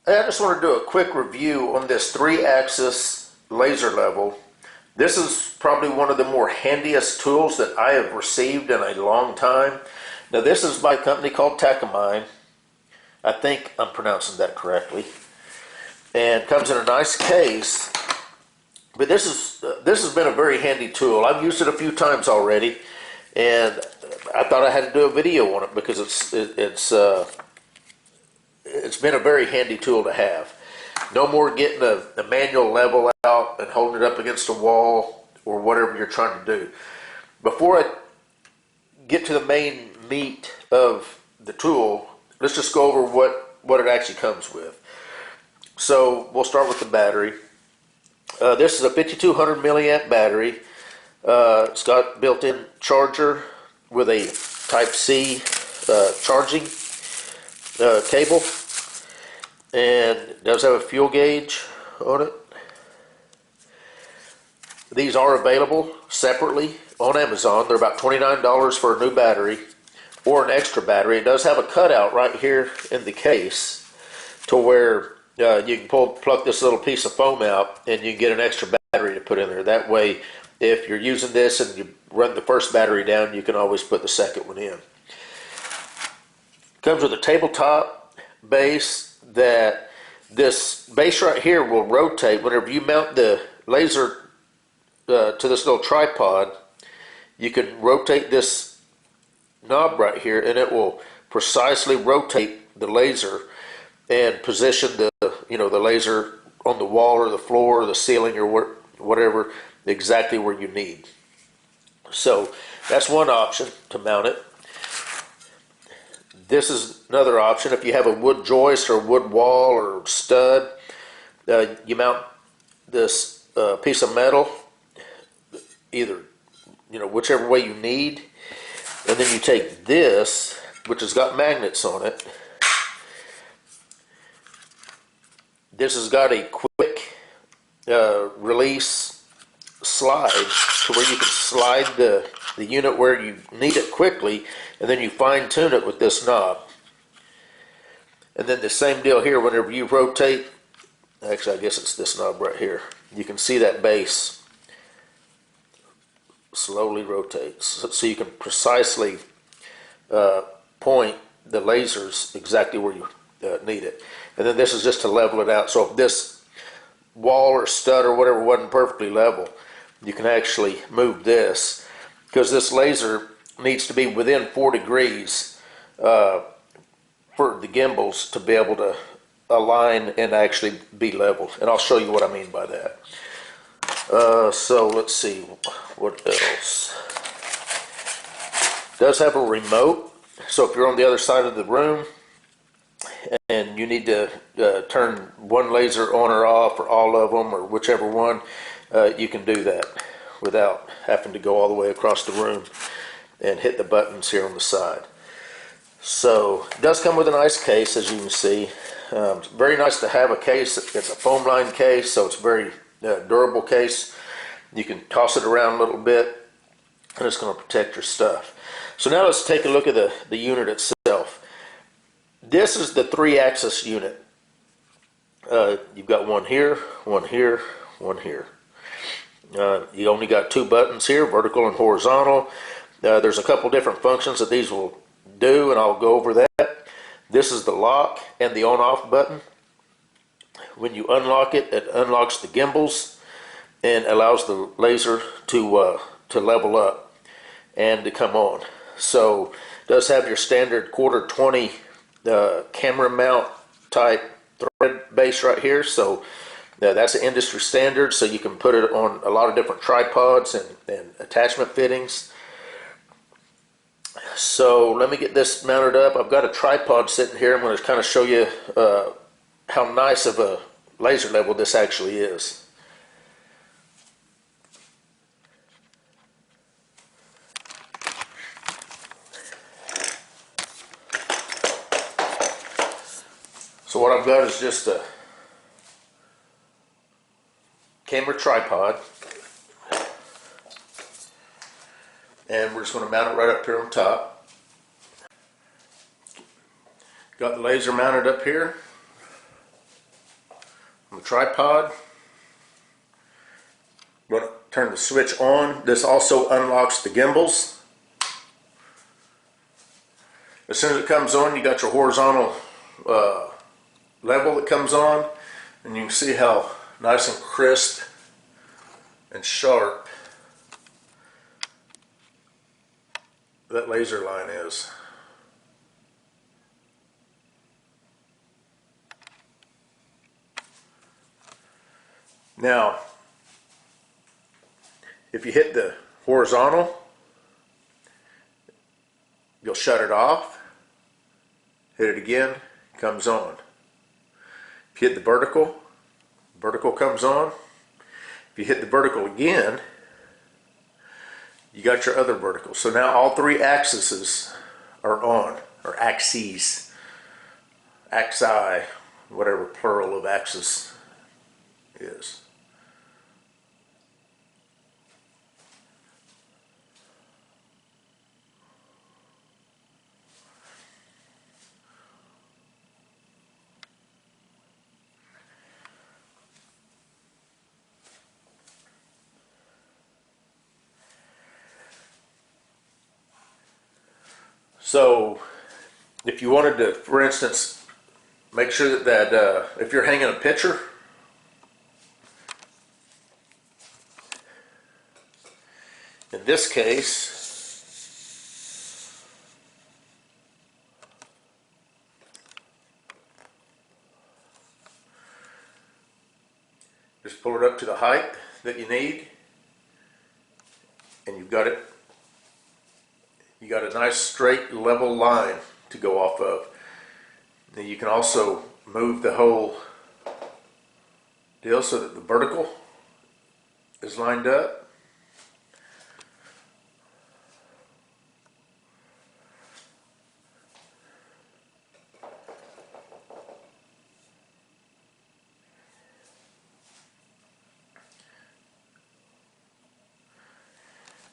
I just want to do a quick review on this 3-axis laser level. This is probably one of the more handiest tools that I have received in a long time. Now this is by a company called Takamine. I think I'm pronouncing that correctly. And comes in a nice case. But this has been a very handy tool. I've used it a few times already, and I thought I had to do a video on it because it's been a very handy tool to have. No more getting a manual level out and holding it up against a wall or whatever you're trying to do. Before I get to the main meat of the tool, let's just go over what it actually comes with. So we'll start with the battery. This is a 5200 milliamp battery. It's got built-in charger with a Type-C charging cable, and it does have a fuel gauge on it. These are available separately on Amazon. They're about $29 for a new battery or an extra battery. It does have a cutout right here in the case to where you can pluck this little piece of foam out and you can get an extra battery to put in there. That way, if you're using this and you run the first battery down, you can always put the second one in. Comes with a tabletop base. That this base right here will rotate whenever you mount the laser to this little tripod. You can rotate this knob right here and it will precisely rotate the laser and position the laser on the wall or the floor or the ceiling or whatever exactly where you need. So that's one option to mount it. This is another option. If you have a wood joist or wood wall or stud, you mount this piece of metal, either whichever way you need, and then you take this, which has got magnets on it. This has got a quick release slide to where you can slide the unit where you need it quickly, and then you fine tune it with this knob. And then the same deal here, whenever you rotate, actually I guess it's this knob right here, you can see that base slowly rotates, so you can precisely point the lasers exactly where you need it. And then this is just to level it out. So if this wall or stud or whatever wasn't perfectly level, you can actually move this, because this laser needs to be within 4 degrees for the gimbals to be able to align and actually be level. And I'll show you what I mean by that. So let's see, what else? It does have a remote, so if you're on the other side of the room and you need to turn one laser on or off, or all of them, or whichever one, you can do that without having to go all the way across the room and hit the buttons here on the side. So it does come with a nice case, as you can see. It's very nice to have a case. It's a foam lined case, so it's a very durable case. You can toss it around a little bit and it's going to protect your stuff. So now let's take a look at the unit itself. This is the 3-axis unit. You've got one here, one here, one here. You only got 2 buttons here, vertical and horizontal. There's a couple different functions that these will do, and I'll go over that. This is the lock and the on-off button. When you unlock it, it unlocks the gimbals and allows the laser to level up and to come on. So it does have your standard 1/4-20 camera mount type thread base right here. So that's an industry standard, so you can put it on a lot of different tripods and attachment fittings. So let me get this mounted up. I've got a tripod sitting here. I'm going to kind of show you how nice of a laser level this actually is. So what I've got is just a camera tripod, and we're just going to mount it right up here on top. Got the laser mounted up here. the tripod. I'm going to turn the switch on. This also unlocks the gimbals. As soon as it comes on, you got your horizontal level that comes on, and you can see how nice and crisp and sharp that laser line is. Now, if you hit the horizontal, you'll shut it off. Hit it again, it comes on. If you hit the vertical, vertical comes on. If you hit the vertical again, you got your other vertical. So now all three axes are on, or axes, axi, whatever plural of axis is. So if you wanted to, for instance, make sure that if you're hanging a picture, in this case, just pull it up to the height that you need, and you've got it. You got a nice straight level line to go off of. Then you can also move the whole deal so that the vertical is lined up.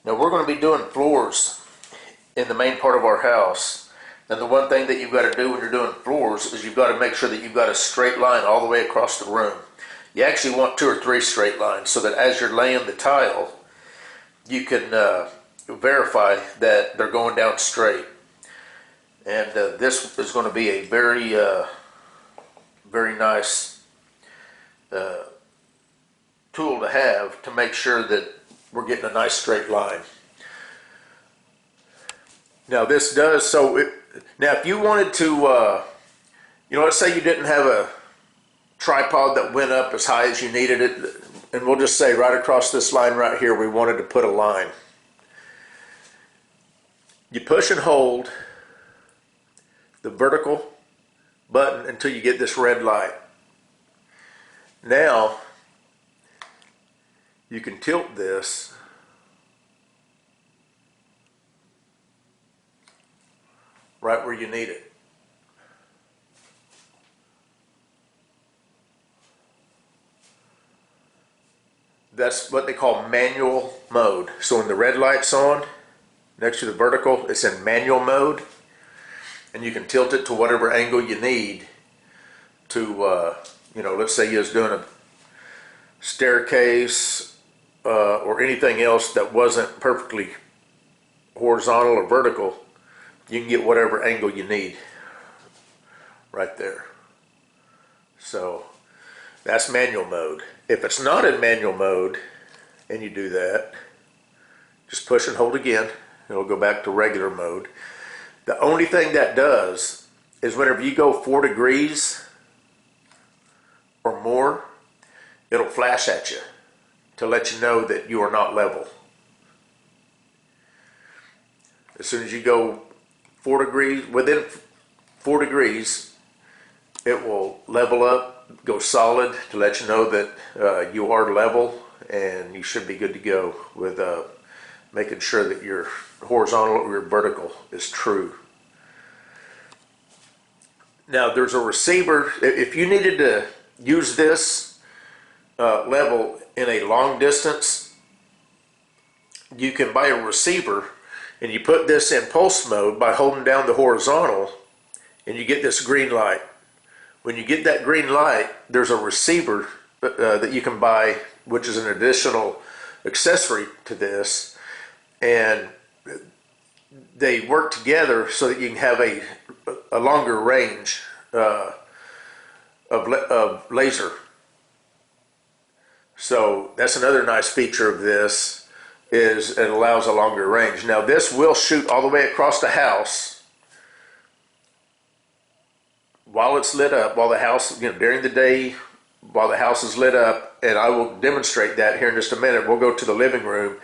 Now we're going to be doing floors in the main part of our house. And the one thing that you've got to do when you're doing floors is you've got to make sure that you've got a straight line all the way across the room. You actually want 2 or 3 straight lines so that as you're laying the tile, you can verify that they're going down straight. And this is going to be a very, very nice tool to have to make sure that we're getting a nice straight line. Now this does, now if you wanted to, let's say you didn't have a tripod that went up as high as you needed it, and we'll just say right across this line right here, we wanted to put a line. You push and hold the vertical button until you get this red light. Now, you can tilt this right where you need it. That's what they call manual mode. So when the red light's on, next to the vertical, it's in manual mode. And you can tilt it to whatever angle you need to, let's say you was doing a staircase or anything else that wasn't perfectly horizontal or vertical. You can get whatever angle you need right there. So that's manual mode. If it's not in manual mode and you do that, just push and hold again. It'll go back to regular mode. The only thing that does is whenever you go 4 degrees or more, it'll flash at you to let you know that you are not level. As soon as you go 4 degrees, within 4 degrees, it will level up, go solid to let you know that you are level, and you should be good to go with making sure that your horizontal or your vertical is true. Now there's a receiver. If you needed to use this level in a long distance, you can buy a receiver and you put this in pulse mode by holding down the horizontal, and you get this green light. When you get that green light, there's a receiver that you can buy, which is an additional accessory to this, and they work together so that you can have a longer range of laser. So that's another nice feature of this, is it allows a longer range. Now this will shoot all the way across the house while it's lit up, while the house, during the day, while the house is lit up, and I will demonstrate that here in just a minute. We'll go to the living room.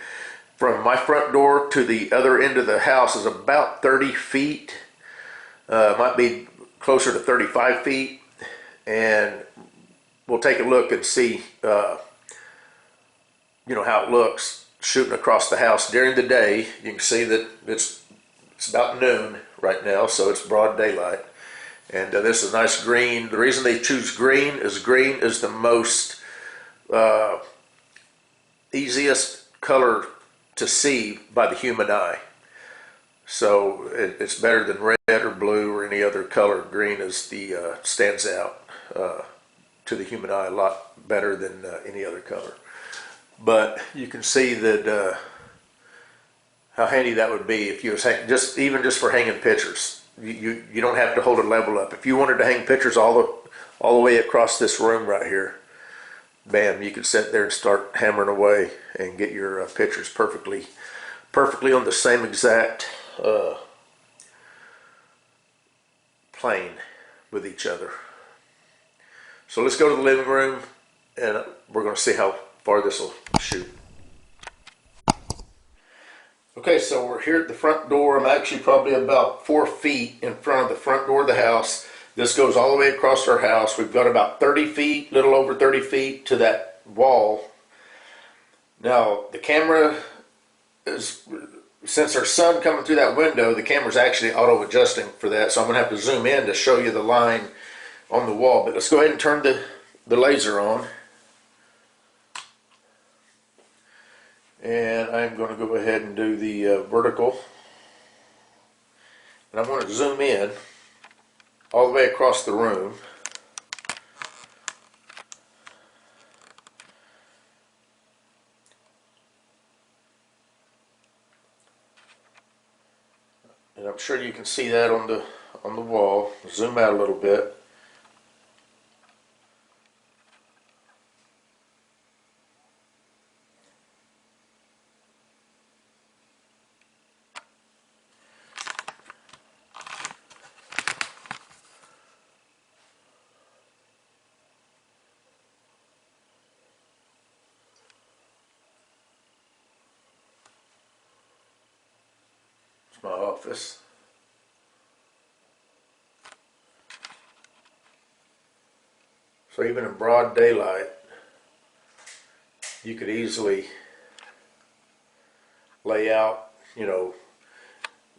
From my front door to the other end of the house is about 30 feet. Might be closer to 35 feet. And we'll take a look and see, how it looks shooting across the house during the day. You can see that it's about noon right now, so it's broad daylight. And this is a nice green. The reason they choose green is the most easiest color to see by the human eye. So it's better than red or blue or any other color. Green is the stands out to the human eye a lot better than any other color. But you can see that how handy that would be if you was just for hanging pictures. You don't have to hold it level up. If you wanted to hang pictures all the way across this room right here, bam, you could sit there and start hammering away and get your pictures perfectly on the same exact plane with each other. So let's go to the living room and we're going to see how far this will shoot. Okay, so we're here at the front door. I'm actually probably about 4 feet in front of the front door of the house. This goes all the way across our house. We've got about 30 feet, little over 30 feet to that wall. Now, the camera is, since there's sun coming through that window, the camera's actually auto-adjusting for that, so I'm going to have to zoom in to show you the line on the wall. But let's go ahead and turn the laser on. And I'm going to go ahead and do the vertical. And I'm going to zoom in all the way across the room. And I'm sure you can see that on the wall. Zoom out a little bit. My office. So even in broad daylight, you could easily lay out, we're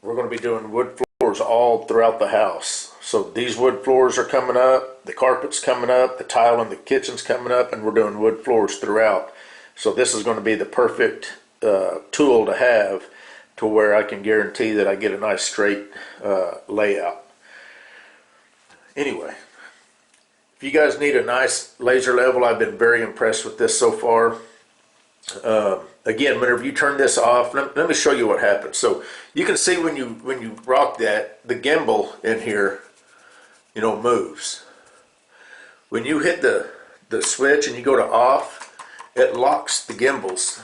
going to be doing wood floors all throughout the house. So these wood floors are coming up, the carpet's coming up, the tile in the kitchen's coming up, and we're doing wood floors throughout. So this is going to be the perfect tool to have, to where I can guarantee that I get a nice straight layout. Anyway, if you guys need a nice laser level, I've been very impressed with this so far. Again, whenever you turn this off, let me show you what happens. So you can see when you rock that, the gimbal in here, moves. When you hit the switch and you go to off, it locks the gimbals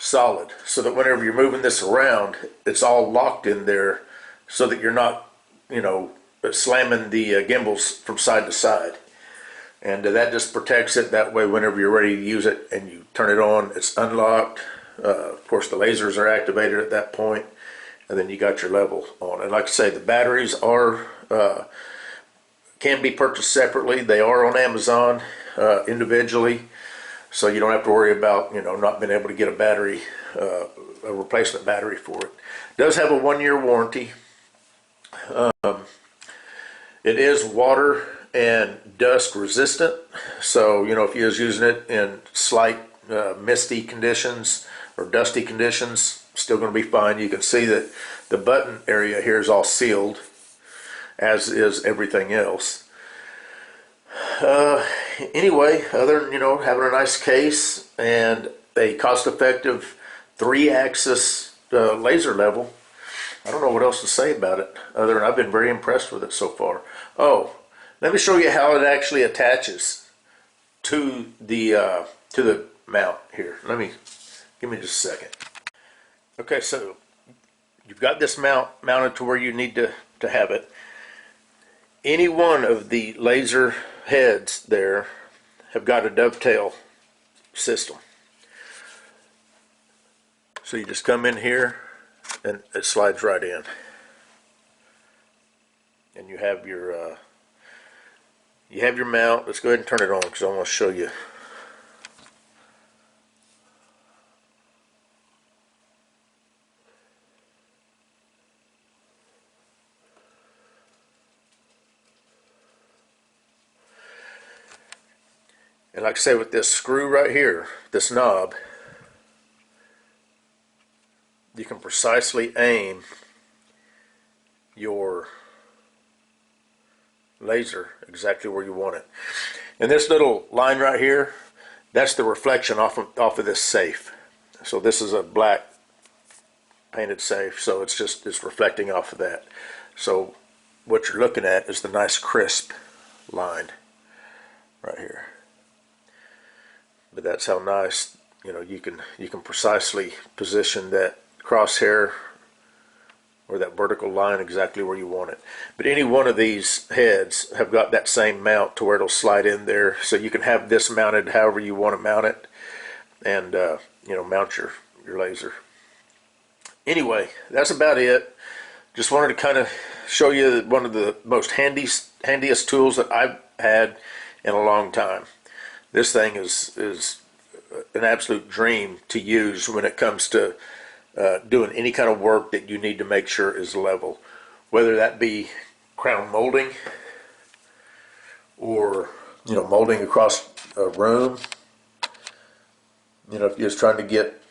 solid, so that whenever you're moving this around, it's all locked in there, so that you're not, slamming the gimbals from side to side. And that just protects it. That way, whenever you're ready to use it and you turn it on, it's unlocked. Of course, the lasers are activated at that point, and then you got your level on. And like I say, the batteries are can be purchased separately. They are on Amazon individually. So you don't have to worry about, not being able to get a battery, a replacement battery for it. It does have a 1-year warranty. It is water and dust resistant. So, if you was using it in slight misty conditions or dusty conditions, still going to be fine. You can see that the button area here is all sealed, as is everything else. anyway, other than, having a nice case and a cost-effective 3-axis laser level, I don't know what else to say about it, other than I've been very impressed with it so far. Oh, let me show you how it actually attaches to the mount here. Give me just a second. Okay, so you've got this mount mounted to where you need to have it. Any one of the laser heads there have got a dovetail system. So you just come in here and it slides right in. And you have your mount. Let's go ahead and turn it on because I want to show you. And like I say, with this screw right here, this knob, you can precisely aim your laser exactly where you want it. And this little line right here, that's the reflection off of this safe. So this is a black painted safe, so it's reflecting off of that. So what you're looking at is the nice crisp line right here. But that's how nice, you can precisely position that crosshair or that vertical line exactly where you want it. But any one of these heads have got that same mount to where it'll slide in there, so you can have this mounted however you want to mount it, and mount your laser. Anyway, that's about it. Just wanted to kind of show you one of the most handiest tools that I've had in a long time. This thing is an absolute dream to use when it comes to doing any kind of work that you need to make sure is level, whether that be crown molding or molding across a room. If you're just trying to get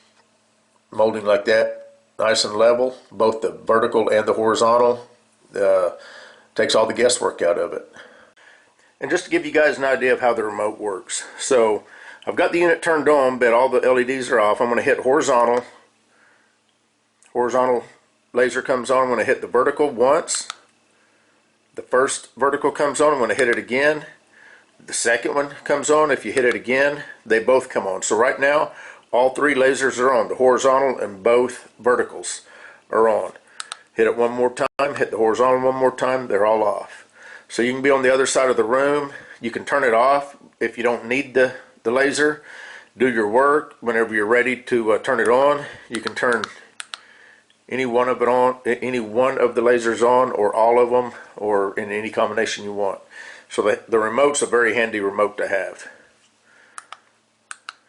molding like that nice and level, both the vertical and the horizontal, takes all the guesswork out of it. And just to give you guys an idea of how the remote works, so I've got the unit turned on, but all the LEDs are off. I'm going to hit horizontal. Horizontal laser comes on. I'm going to hit the vertical once. The first vertical comes on. I'm going to hit it again. The second one comes on. If you hit it again, they both come on. So right now, all 3 lasers are on. The horizontal and both verticals are on. Hit it one more time. Hit the horizontal one more time. They're all off. So you can be on the other side of the room. You can turn it off if you don't need the laser. Do your work. Whenever you're ready to turn it on, you can turn any one of the lasers on, or all of them, or in any combination you want. So the remote's a very handy remote to have.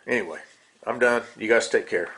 Anyway, I'm done. You guys take care.